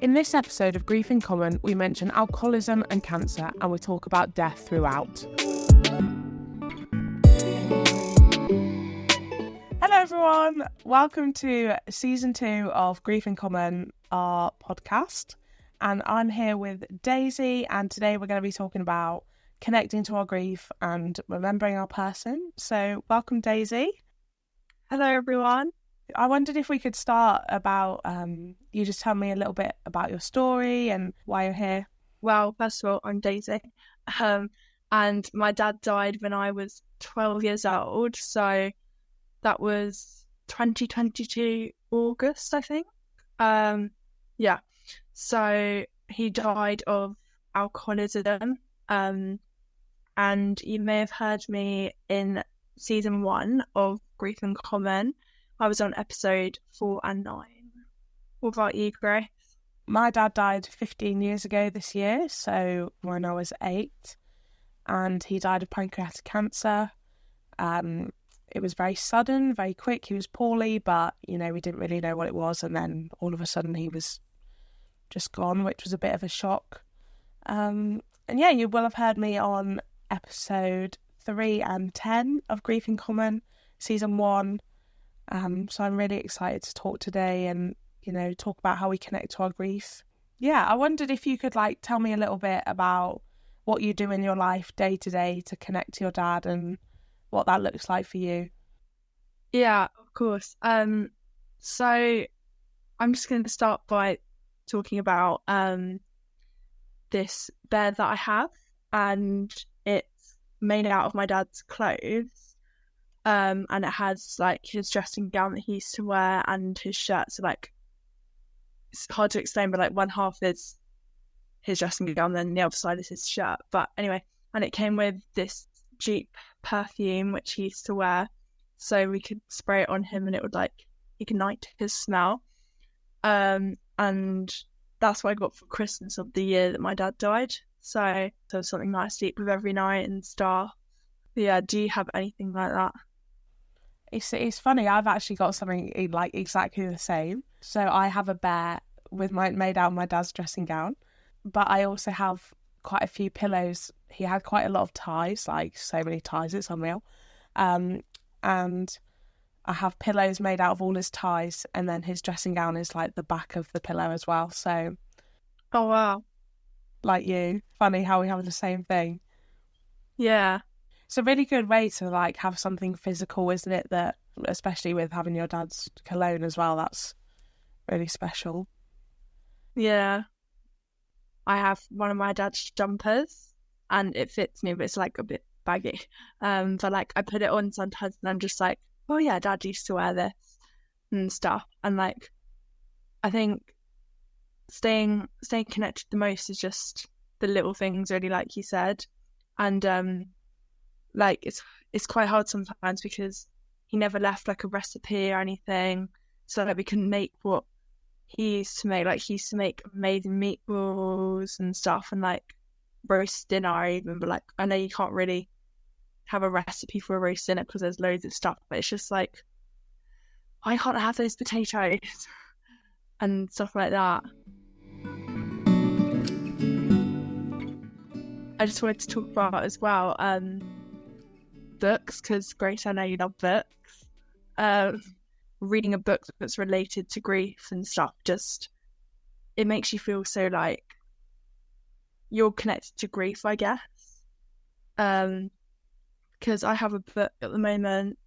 In this episode of Grief in Common, we mention alcoholism and cancer, and we talk about death throughout. Hello everyone, welcome to season 2 of Grief in Common, our podcast. And I'm here with Daisy, and today we're going to be talking about connecting to our grief and remembering our person. So welcome, Daisy. Hello everyone. I wondered if we could start about you just tell me a little bit about your story and why you're here. Well, first of all, I'm Daisy, and my dad died when I was 12 years old, so that was 2022 August, I think. So he died of alcoholism, and you may have heard me in season 1 of Grief in Common. I was on episode 4 and 9. What about you, Grace? My dad died 15 years ago this year, so when I was 8, and he died of pancreatic cancer. It was very sudden, very quick. He was poorly, but, we didn't really know what it was, and then all of a sudden he was just gone, which was a bit of a shock. You will have heard me on episode 3 and 10 of Grief in Common, season 1. So I'm really excited to talk today and, talk about how we connect to our grief. Yeah, I wondered if you could tell me a little bit about what you do in your life day to day to connect to your dad and what that looks like for you. Yeah, of course. So I'm just going to start by talking about this bed that I have, and it's made out of my dad's clothes. And it has his dressing gown that he used to wear and his shirt. So it's hard to explain, but one half is his dressing gown, then the other side is his shirt. But anyway, and it came with this Jeep perfume which he used to wear, so we could spray it on him and it would ignite his smell. And that's what I got for Christmas of the year that my dad died. So something nice to eat with every night and stuff. Yeah, do you have anything like that? It's funny, I've actually got something exactly the same. So I have a bear made out of my dad's dressing gown, but I also have quite a few pillows. He had quite a lot of ties, so many ties, it's unreal. And I have pillows made out of all his ties, and then his dressing gown is the back of the pillow as well. So, oh wow, like you, funny how we have the same thing. Yeah. It's a really good way to have something physical, isn't it? That, especially with having your dad's cologne as well, that's really special. Yeah. I have one of my dad's jumpers and it fits me, but it's a bit baggy. But I put it on sometimes and I'm just oh yeah, Dad used to wear this and stuff. And I think staying connected the most is just the little things, really, like you said. And it's quite hard sometimes because he never left a recipe or anything, so we couldn't make what he used to make. He used to make amazing meatballs and stuff, and roast dinner even. But I know you can't really have a recipe for a roast dinner because there's loads of stuff. But it's just I can't have those potatoes and stuff like that. I just wanted to talk about as well books, because Grace, I know you love books. Reading a book that's related to grief and stuff, just it makes you feel so you're connected to grief, I guess. Because I have a book at the moment.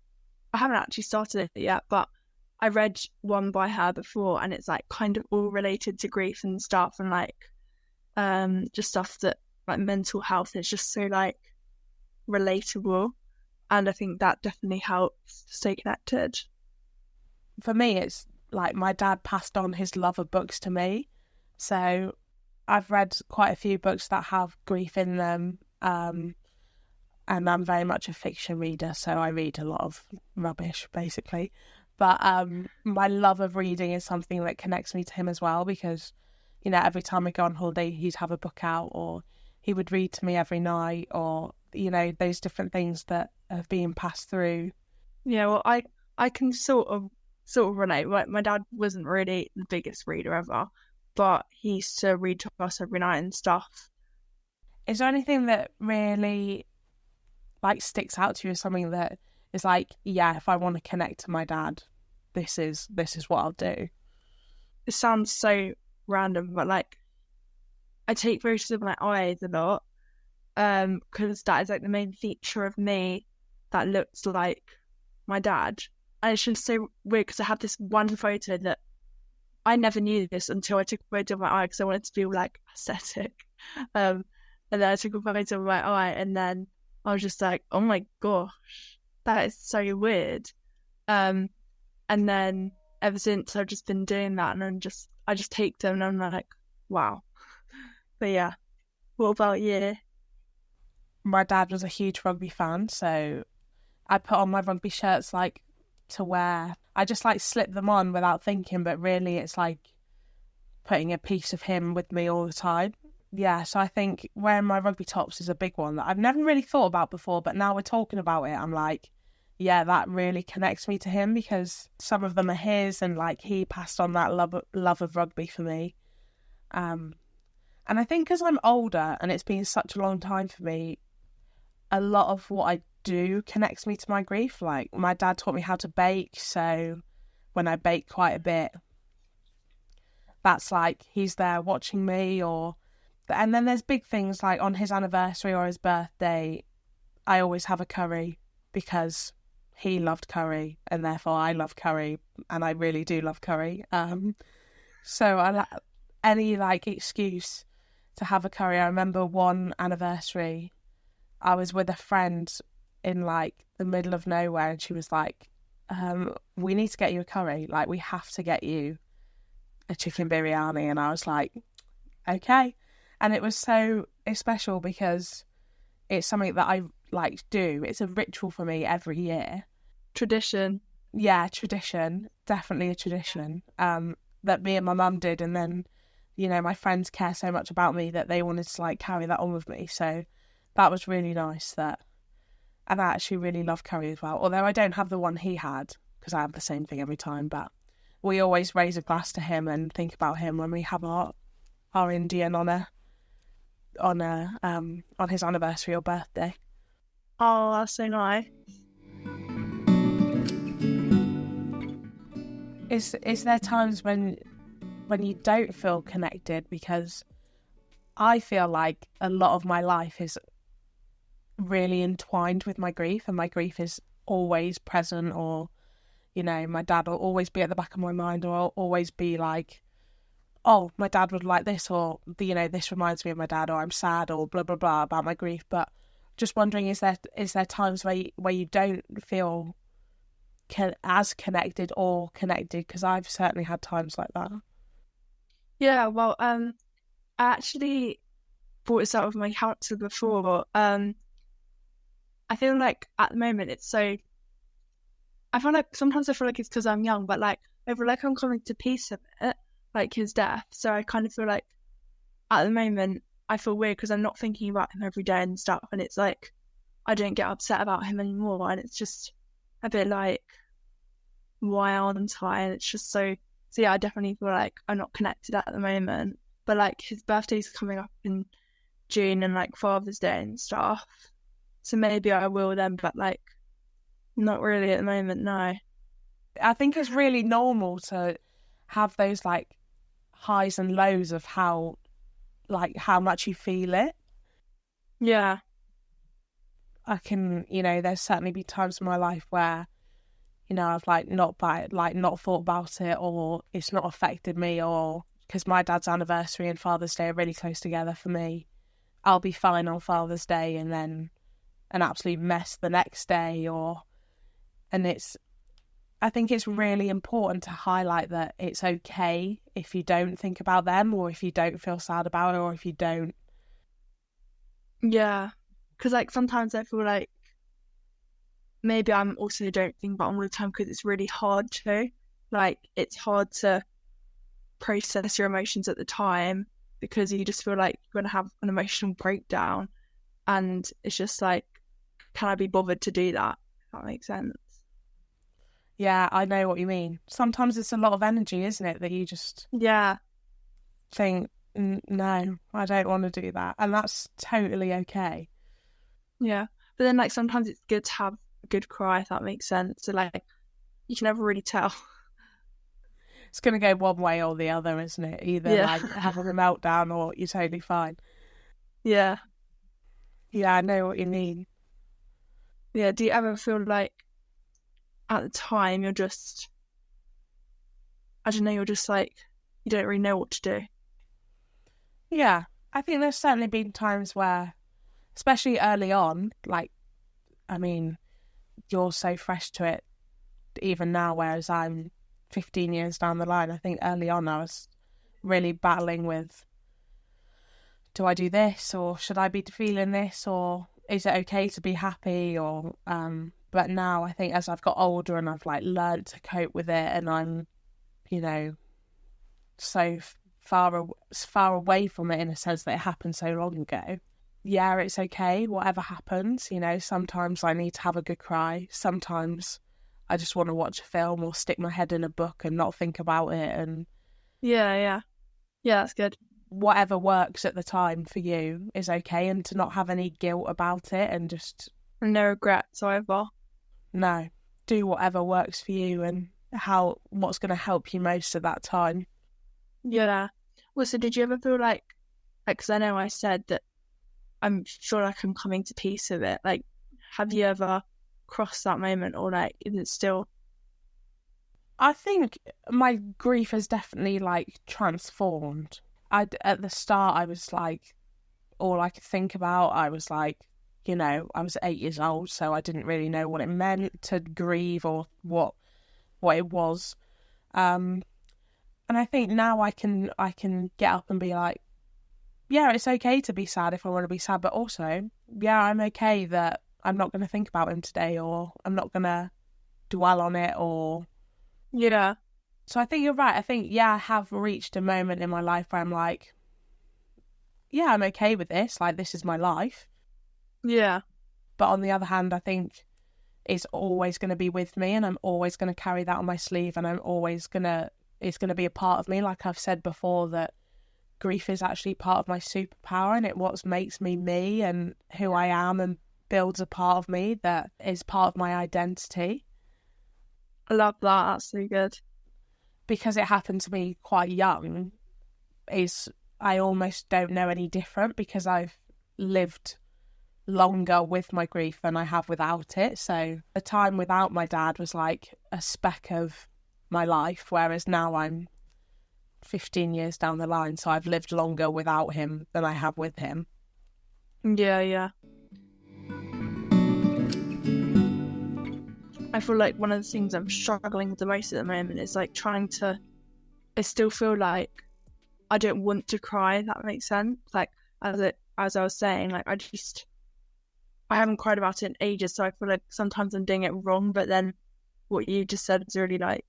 I haven't actually started it yet, but I read one by her before, and it's kind of all related to grief and stuff, and just stuff that mental health is just so relatable, and I think that definitely helps to stay connected. For me, it's my dad passed on his love of books to me, so I've read quite a few books that have grief in them, and I'm very much a fiction reader, so I read a lot of rubbish basically, but my love of reading is something that connects me to him as well, because every time I go on holiday he'd have a book out, or he would read to me every night, or those different things that have been passed through. Yeah, well, I can sort of relate. My dad wasn't really the biggest reader ever, but he used to read to us every night and stuff. Is there anything that really like sticks out to you as something that is like, yeah, if I want to connect to my dad, this is what I'll do? It sounds so random, but like I take photos of my eyes a lot, because that is like the main feature of me that looks like my dad. And it's just so weird because I have this one photo that I never knew this until I took a photo of my eye because I wanted to feel like aesthetic. And then I took a photo of my eye, and then I was just like, oh my gosh, that is so weird. And then ever since I've just been doing that, and I just take them and I'm like, wow. But yeah, what about you? My dad was a huge rugby fan, so I put on my rugby shirts like to wear. I just like slip them on without thinking, but really it's like putting a piece of him with me all the time. Yeah, so I think wearing my rugby tops is a big one that I've never really thought about before, but now we're talking about it, I'm like, yeah, that really connects me to him because some of them are his, and like he passed on that love of rugby for me. And I think because I'm older and it's been such a long time for me, a lot of what I do connects me to my grief. Like my dad taught me how to bake, so when I bake quite a bit, that's like he's there watching me. And then there's big things like on his anniversary or his birthday, I always have a curry because he loved curry and therefore I love curry, and I really do love curry. So any like excuse to have a curry. I remember one anniversary, I was with a friend in like the middle of nowhere, and she was like, we need to get you a curry. Like, we have to get you a chicken biryani. And I was like, okay. And it was so special because it's something that I like do. It's a ritual for me every year. Tradition. Yeah, tradition. Definitely a tradition that me and my mum did. And then, you know, my friends care so much about me that they wanted to like carry that on with me. So that was really nice. And I actually really love curry as well. Although I don't have the one he had because I have the same thing every time. But we always raise a glass to him and think about him when we have our Indian on his anniversary or birthday. Oh, that's so nice. Is there times when you don't feel connected? Because I feel like a lot of my life is really entwined with my grief, and my grief is always present, or, you know, my dad will always be at the back of my mind, or I'll always be like, oh, my dad would like this, or, you know, this reminds me of my dad, or I'm sad, or blah, blah, blah about my grief. But just wondering, is there times where you don't feel as connected or connected? Because I've certainly had times like that. Yeah, well, I actually brought this up with my counsellor before. I feel like at the moment I feel like sometimes I feel like it's because I'm young, but like I feel like I'm coming to peace with it, like his death. So I kind of feel like at the moment I feel weird because I'm not thinking about him every day and stuff, and it's like I don't get upset about him anymore, and it's just a bit like, why aren't I? And it's just so yeah, I definitely feel like I'm not connected at the moment. But like his birthday's coming up in June, and like Father's Day and stuff, so maybe I will then, but like not really at the moment, no. I think it's really normal to have those like highs and lows of how much you feel it. Yeah. I can, you know, there's certainly been times in my life where, you know, I've not thought about it, or it's not affected me, or because my dad's anniversary and Father's Day are really close together for me, I'll be fine on Father's Day and then an absolute mess the next day, I think it's really important to highlight that it's okay if you don't think about them, or if you don't feel sad about it, or if you don't. Yeah, because like sometimes I feel like maybe I'm also don't think about them all the time because it's really hard to, like, it's hard to process your emotions at the time because you just feel like you're going to have an emotional breakdown, and it's just like, can I be bothered to do that? If that makes sense. Yeah, I know what you mean. Sometimes it's a lot of energy, isn't it, that you just... Yeah. think, no, I don't want to do that. And that's totally okay. Yeah. But then, like, sometimes it's good to have a good cry, if that makes sense. So, like, you can never really tell. It's going to go one way or the other, isn't it? Either Yeah. like having a meltdown or you're totally fine. Yeah. Yeah, I know what you mean. Yeah. Do you ever feel like at the time you're just, I don't know, you're just like, you don't really know what to do? Yeah, I think there's certainly been times where, especially early on, like, I mean, you're so fresh to it even now, whereas I'm 15 years down the line. I think early on I was really battling with, do I do this, or should I be feeling this, or is it okay to be happy, or but now I think as I've got older and I've like learned to cope with it, and I'm, you know, so far away from it in a sense that it happened so long ago. Yeah, it's okay, whatever happens, you know. Sometimes I need to have a good cry, sometimes I just want to watch a film or stick my head in a book and not think about it, and Yeah, that's good. whatever works at the time for you is okay, and to not have any guilt about it, and just And no regrets either. no, do whatever works for you and what's going to help you most at that time. Yeah. Well, so did you ever feel like, because I know I said that I'm feel like I'm coming to peace with it. Like, have you ever crossed that moment, or like, is it still? I think my grief has definitely like transformed. At the start I was like, all I could think about, I was like, you know, I was 8 years old, so I didn't really know what it meant to grieve or what it was. And I think now I can get up and be like, yeah, it's okay to be sad if I want to be sad, but also, yeah, I'm okay that I'm not going to think about him today, or I'm not going to dwell on it, or... Yeah. So I think you're right. I think, yeah, I have reached a moment in my life where I'm like, yeah, I'm okay with this. Like, this is my life. Yeah. But on the other hand, I think it's always going to be with me, and I'm always going to carry that on my sleeve, and it's going to be a part of me. Like I've said before, that grief is actually part of my superpower, and it what makes me and who I am, and builds a part of me that is part of my identity. I love that. That's so good. Because it happened to me quite young, I almost don't know any different, because I've lived longer with my grief than I have without it. So the time without my dad was like a speck of my life, whereas now I'm 15 years down the line, so I've lived longer without him than I have with him. Yeah. I feel like one of the things I'm struggling with the most at the moment is like I still feel like I don't want to cry, if that makes sense. Like, as I was saying, like, I haven't cried about it in ages, so I feel like sometimes I'm doing it wrong, but then what you just said is really like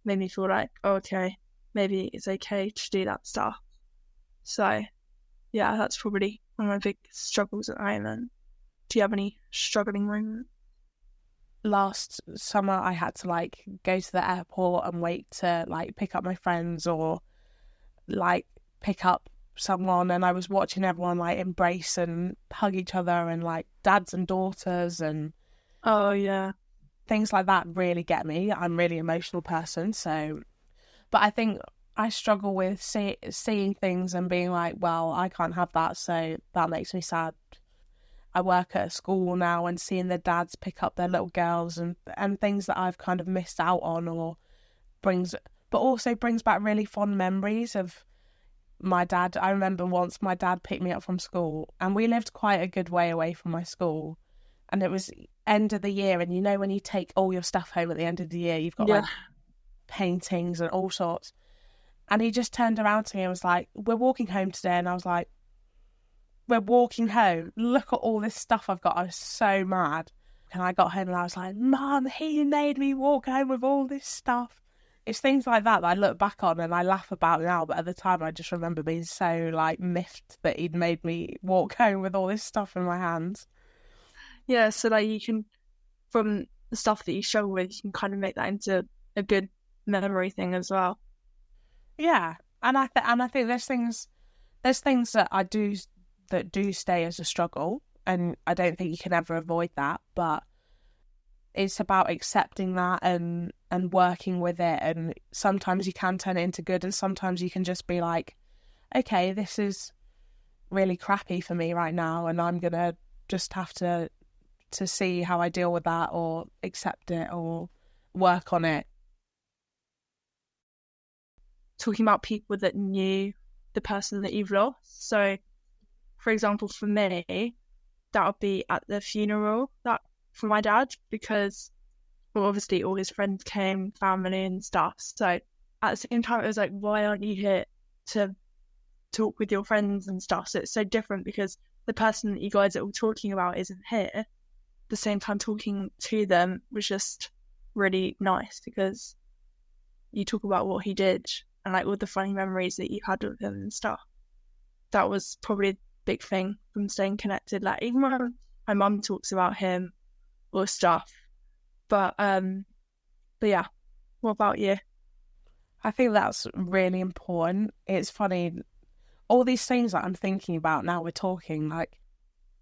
made me feel like, oh, okay, maybe it's okay to do that stuff. So yeah, that's probably one of my big struggles at the moment. Do you have any struggling moments? Last summer I had to like go to the airport and wait to like pick up my friends, or like pick up someone, and I was watching everyone like embrace and hug each other, and like dads and daughters and Oh yeah. things like that really get me. I'm a really emotional person, so but I think I struggle with seeing things and being like, well, I can't have that, so that makes me sad. I work at a school now, and seeing the dads pick up their little girls and things that I've kind of missed out on, or also brings back really fond memories of my dad. I remember once my dad picked me up from school, and we lived quite a good way away from my school, and it was end of the year, and you know when you take all your stuff home at the end of the year, you've got like paintings and all sorts, and he just turned around to me and was like, we're walking home today, and I was like, we're walking home, look at all this stuff I've got. I was so mad, and I got home and I was like, Mum, he made me walk home with all this stuff. It's things like that I look back on and I laugh about now, but at the time I just remember being so like miffed that he'd made me walk home with all this stuff in my hands. Yeah, so like you can, from the stuff that you struggle with, you can kind of make that into a good memory thing as well. Yeah, And I think there's things that that do stay as a struggle, and I don't think you can ever avoid that. But it's about accepting that and working with it. And sometimes you can turn it into good, and sometimes you can just be like, okay, this is really crappy for me right now, and I'm gonna just have to see how I deal with that, or accept it, or work on it. Talking about people that knew the person that you've lost. So, for example, for me, that would be at the funeral for my dad, because, well, obviously all his friends came, family and stuff. So at the same time, it was like, why aren't you here to talk with your friends and stuff? So it's so different because the person that you guys are all talking about isn't here. At the same time, talking to them was just really nice because you talk about what he did and like all the funny memories that you had with him and stuff. That was probably a big thing from staying connected. Like even when my mum talks about him or stuff. But yeah, what about you? I think that's really important. It's funny, all these things that I'm thinking about now we're talking, like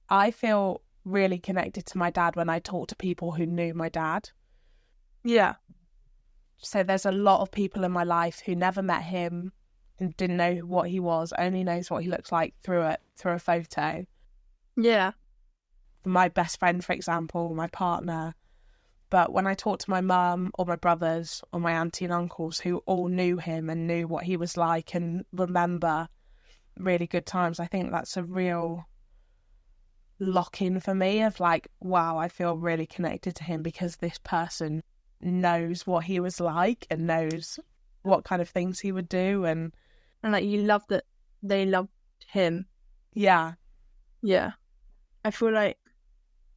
I feel really connected to my dad when I talk to people who knew my dad. Yeah. So there's a lot of people in my life who never met him and didn't know what he was, only knows what he looks like through a photo. Yeah. My best friend, for example, my partner. But when I talk to my mum or my brothers or my auntie and uncles who all knew him and knew what he was like and remember really good times, I think that's a real lock-in for me of like, wow, I feel really connected to him because this person knows what he was like and knows what kind of things he would do, and like you love that they loved him. Yeah. I feel like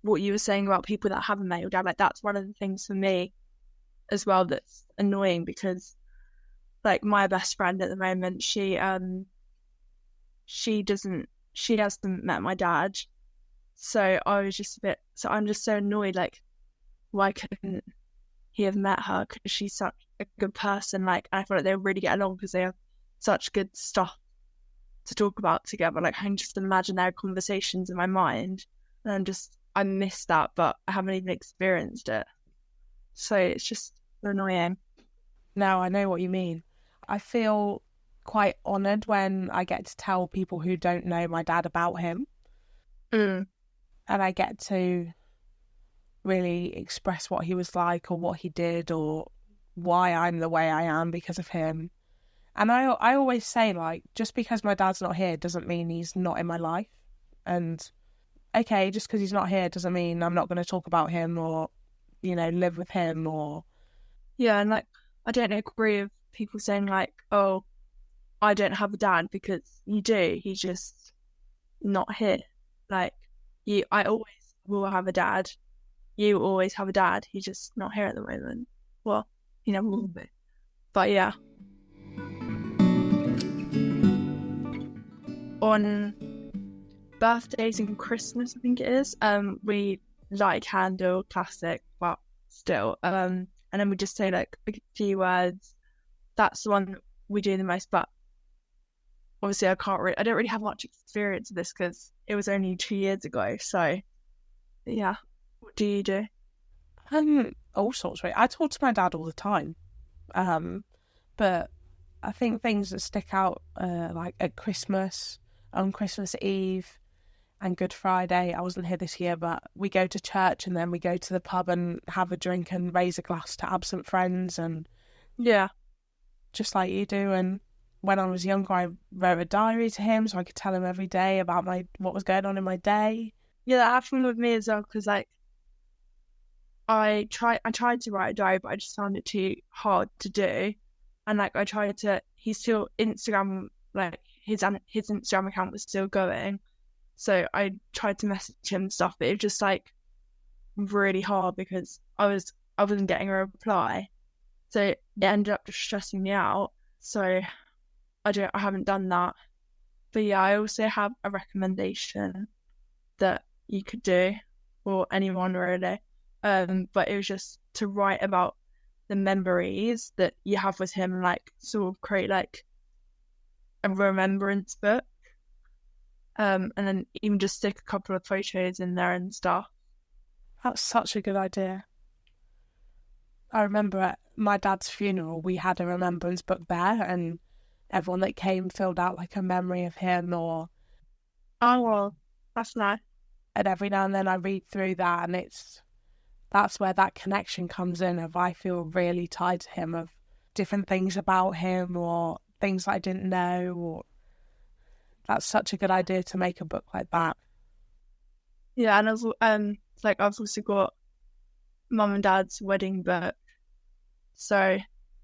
what you were saying about people that haven't met your dad, like that's one of the things for me as well that's annoying, because like my best friend at the moment, she hasn't met my dad, so I'm just so annoyed, like why couldn't he have met her, because she's such a good person. Like I feel like they really get along because they have such good stuff to talk about together. Like I can just imagine their conversations in my mind, and I miss that, but I haven't even experienced it, so it's just annoying. No, I know what you mean. I feel quite honoured when I get to tell people who don't know my dad about him. And I get to really express what he was like or what he did or why I'm the way I am because of him. And I always say, like, just because my dad's not here doesn't mean he's not in my life. And okay, just because he's not here doesn't mean I'm not going to talk about him or, live with him or... Yeah, and like, I don't agree with people saying like, oh, I don't have a dad, because you do. He's just not here. Like, I always will have a dad. You always have a dad. He's just not here at the moment. Well, he never will be. But yeah. On birthdays and Christmas, I think it is, we light a candle, classic, but still. And then we just say like a few words. That's the one we do the most, but obviously I don't really have much experience of this because it was only 2 years ago. So yeah. What do you do? All sorts, right? I talk to my dad all the time. But I think things that stick out, like at Christmas, on Christmas Eve and Good Friday. I wasn't here this year, but we go to church and then we go to the pub and have a drink and raise a glass to absent friends, and yeah, just like you do. And when I was younger, I wrote a diary to him so I could tell him every day about what was going on in my day. Yeah, that happened with me as well, because like I tried to write a diary, but I just found it too hard to do. And like he's still Instagram, like his Instagram account was still going, so I tried to message him and stuff, but it was just like really hard because I wasn't getting a reply, so it ended up just stressing me out. So I haven't done that. But yeah, I also have a recommendation that you could do, or anyone really, but it was just to write about the memories that you have with him, like sort of create like a remembrance book. And then even just stick a couple of photos in there and stuff. That's such a good idea. I remember at my dad's funeral, we had a remembrance book there, and everyone that came filled out like a memory of him, or Oh, well, that's nice. and every now and then I read through that, and that's where that connection comes in, of I feel really tied to him, of different things about him or things I didn't know, or that's such a good idea to make a book like that. Yeah, and I've also got mum and dad's wedding book, so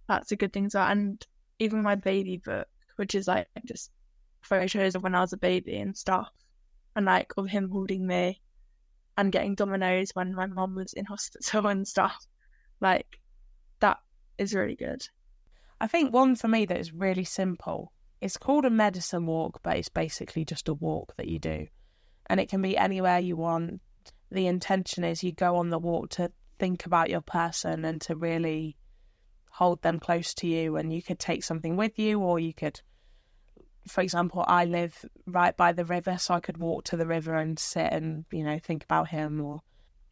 that's a good thing. So, and even my baby book, which is like just photos of when I was a baby and stuff, and like of him holding me and getting Dominoes when my mum was in hospital and stuff. Like, that is really good. I think one for me that is really simple, it's called a medicine walk, but it's basically just a walk that you do. And it can be anywhere you want. The intention is you go on the walk to think about your person and to really hold them close to you. And you could take something with you, or you could, for example, I live right by the river, so I could walk to the river and sit and, think about him, or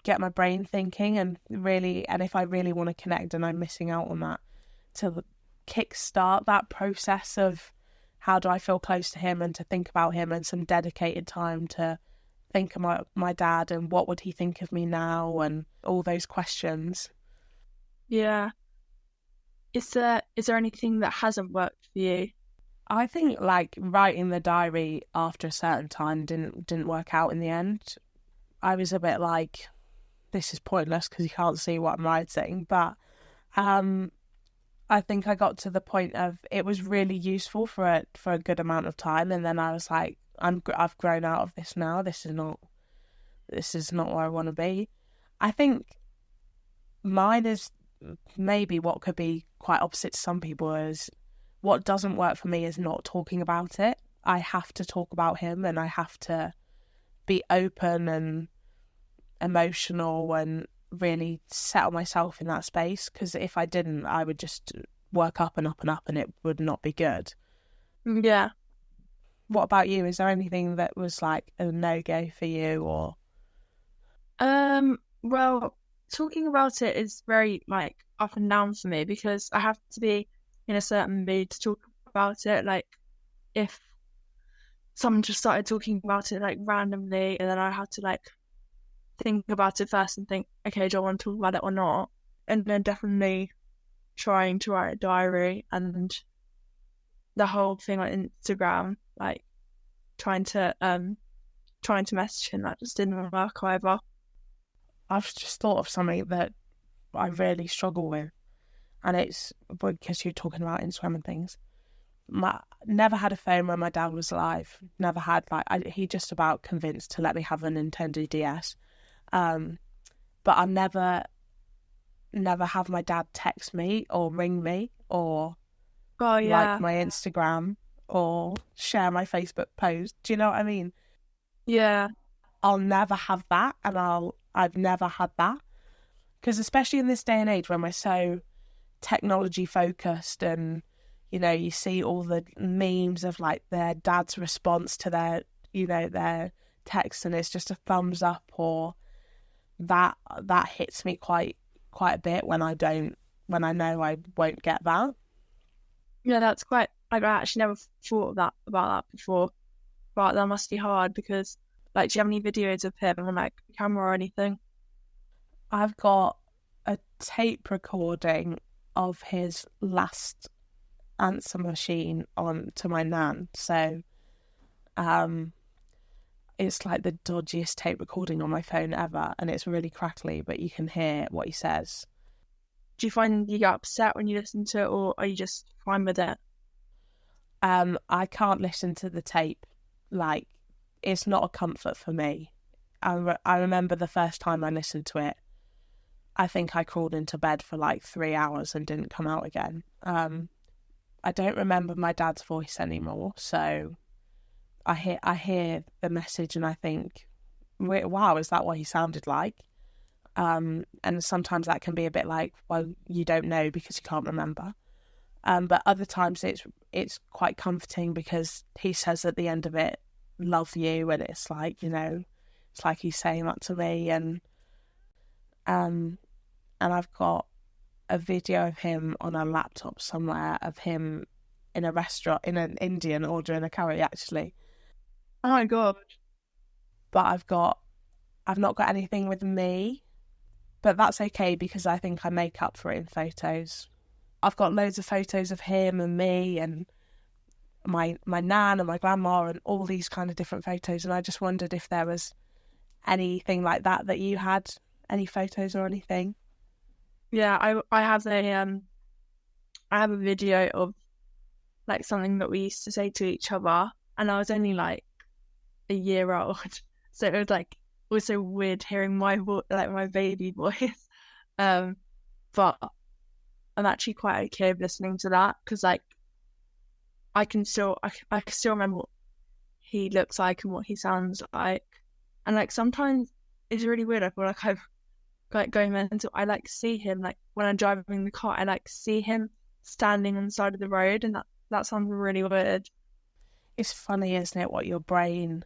get my brain thinking. And if I really want to connect and I'm missing out on that, to kickstart that process of how do I feel close to him, and to think about him, and some dedicated time to think about my dad and what would he think of me now, and all those questions. Yeah. Is there anything that hasn't worked for you? I think like writing the diary after a certain time didn't work out in the end. I was a bit like, this is pointless because you can't see what I'm writing. But I think I got to the point of it was really useful for a good amount of time, and then I was like, I've grown out of this now. This is not where I want to be. I think mine is maybe what could be quite opposite to some people, is what doesn't work for me is not talking about it. I have to talk about him, and I have to be open and emotional and really settle myself in that space, because if I didn't, I would just work up and up and up, and it would not be good. Yeah. What about you? Is there anything that was like a no-go for you, or? Well, talking about it is very like up and down for me, because I have to be in a certain mood to talk about it. Like, if someone just started talking about it like randomly, and then I had to like think about it first and think, okay, do I want to talk about it or not? And then definitely trying to write a diary, and the whole thing on Instagram, like trying to message him, that just didn't work either. I've just thought of something that I really struggle with, and it's because you're talking about Instagram and things. Never had a phone when my dad was alive. Never had he just about convinced to let me have a Nintendo DS. But I never have my dad text me or ring me or like my Instagram or share my Facebook post. Do you know what I mean? Yeah. I'll never have that, and I've never had that, because especially in this day and age when we're so technology focused, and you see all the memes of like their dad's response to their text, and it's just a thumbs up, or that hits me quite a bit when I know I won't get that. Yeah, that's quite, like, I actually never thought about that before, but that must be hard, because like, do you have any videos of him on like camera or anything? I've got a tape recording of his last answer machine on to my nan, so it's like the dodgiest tape recording on my phone ever, and it's really crackly, but you can hear what he says. Do you find you get upset when you listen to it, or are you just fine with it? I can't listen to the tape. Like, it's not a comfort for me. I remember the first time I listened to it, I think I crawled into bed for like 3 hours and didn't come out again. I don't remember my dad's voice anymore, so I hear the message and I think, wow, is that what he sounded like? And sometimes that can be a bit like, well, you don't know because you can't remember. But other times it's quite comforting because he says at the end of it, "Love you," and it's like, it's like he's saying that to me. And I've got a video of him on a laptop somewhere of him in a restaurant, in an Indian, ordering a curry actually. Oh my God. But I've not got anything with me, but that's okay because I think I make up for it in photos. I've got loads of photos of him and me and my nan and my grandma and all these kind of different photos, and I just wondered if there was anything like that you had, any photos or anything. Yeah, I have a video of like something that we used to say to each other, and I was only like a year old, so it was like also weird hearing my my baby voice. But I'm actually quite okay with listening to that because like I can still remember what he looks like and what he sounds like, and like sometimes it's really weird. I feel like I've like going mental. I like see him like when I'm driving the car. I like see him standing on the side of the road, and that sounds really weird. It's funny, isn't it, what your brain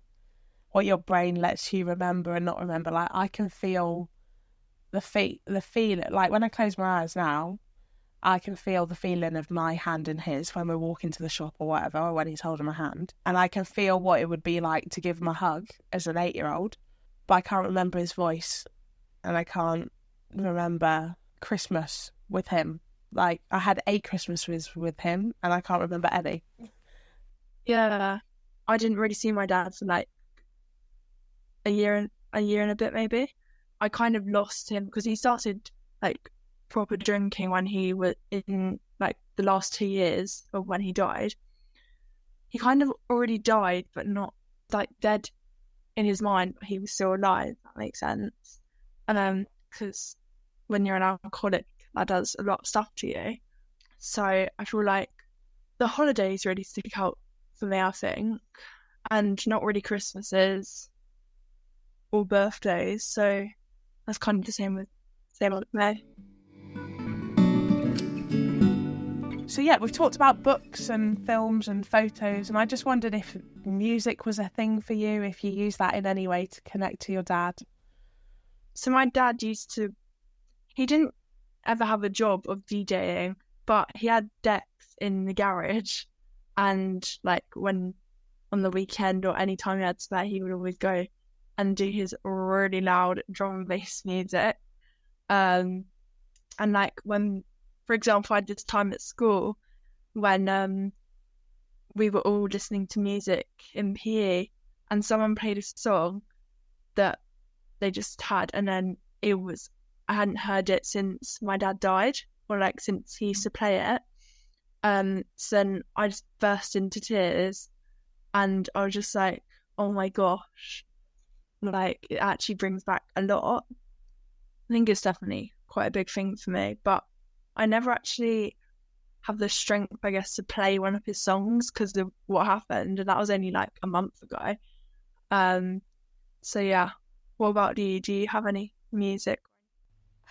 lets you remember and not remember. Like I can feel the feeling. Like when I close my eyes now, I can feel the feeling of my hand in his when we're walking to the shop or whatever, or when he's holding my hand. And I can feel what it would be like to give him a hug as an 8-year-old, but I can't remember his voice, and I can't remember Christmas with him. Like I had 8 Christmases with him, and I can't remember any. Yeah, I didn't really see my dad for like a year and a bit maybe. I kind of lost him because he started like proper drinking when he was in like the last 2 years of when he died. He kind of already died, but not like dead in his mind, but he was still alive, if that makes sense. Because when you're an alcoholic, that does a lot of stuff to you. So I feel like the holidays really stick out for me, I think, and not really Christmases or birthdays. So that's kind of the same with me. So yeah, we've talked about books and films and photos, and I just wondered if music was a thing for you, if you use that in any way to connect to your dad. So my dad he didn't ever have a job of DJing, but he had decks in the garage, and like when on the weekend or any time he had spare, he would always go and do his really loud drum and bass music. And like when, for example, I had this time at school when we were all listening to music in PE, and someone played a song that they just had, and then I hadn't heard it since my dad died, or like since he used to play it. So then I just burst into tears, and I was just like, oh my gosh, like it actually brings back a lot. I think it's definitely quite a big thing for me, but I never actually have the strength, I guess, to play one of his songs because of what happened, and that was only like a month ago. So yeah, what about you? Do you have any music?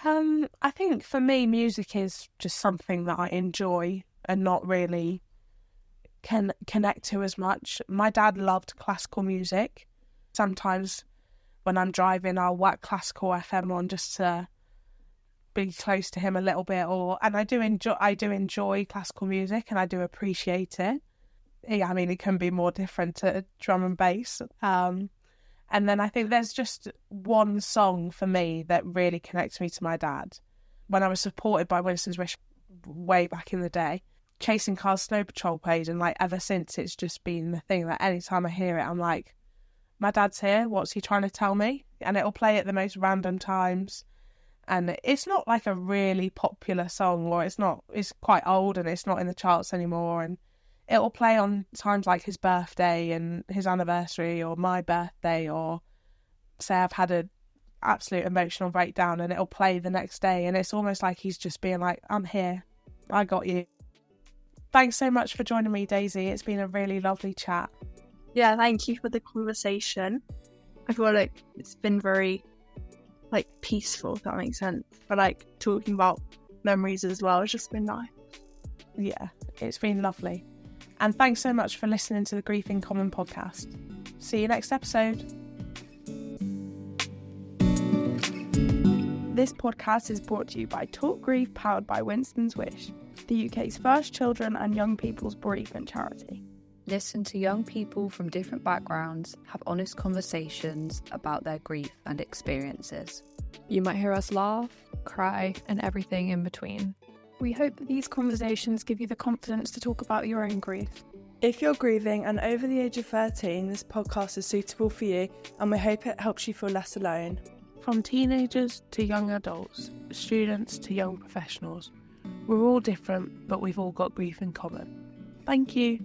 I think for me, music is just something that I enjoy and not really can connect to as much. My dad loved classical music. Sometimes when I'm driving, I'll whack classical FM on just to be close to him a little bit. And I do enjoy classical music, and I do appreciate it. Yeah, I mean, it can be more different to drum and bass. And then I think there's just one song for me that really connects me to my dad. When I was supported by Winston's Wish way back in the day, Chasing Cars Snow Patrol played, and like ever since it's just been the thing that anytime I hear it, I'm like, my dad's here, what's he trying to tell me? And it'll play at the most random times. And it's not like a really popular song, or it's quite old and it's not in the charts anymore. And it'll play on times like his birthday and his anniversary, or my birthday, or say I've had an absolute emotional breakdown, and it'll play the next day. And it's almost like he's just being like, I'm here, I got you. Thanks so much for joining me, Daisy. It's been a really lovely chat. Yeah, thank you for the conversation. I feel like it's been very like peaceful, if that makes sense. But like talking about memories as well, it's just been nice. Yeah, it's been lovely. And thanks so much for listening to the Grief in Common podcast. See you next episode. This podcast is brought to you by Talk Grief, powered by Winston's Wish, the UK's first children and young people's bereavement charity. Listen to young people from different backgrounds have honest conversations about their grief and experiences. You might hear us laugh, cry, and everything in between. We hope that these conversations give you the confidence to talk about your own grief. If you're grieving and over the age of 13, this podcast is suitable for you, and we hope it helps you feel less alone. From teenagers to young adults, students to young professionals, we're all different, but we've all got grief in common. Thank you.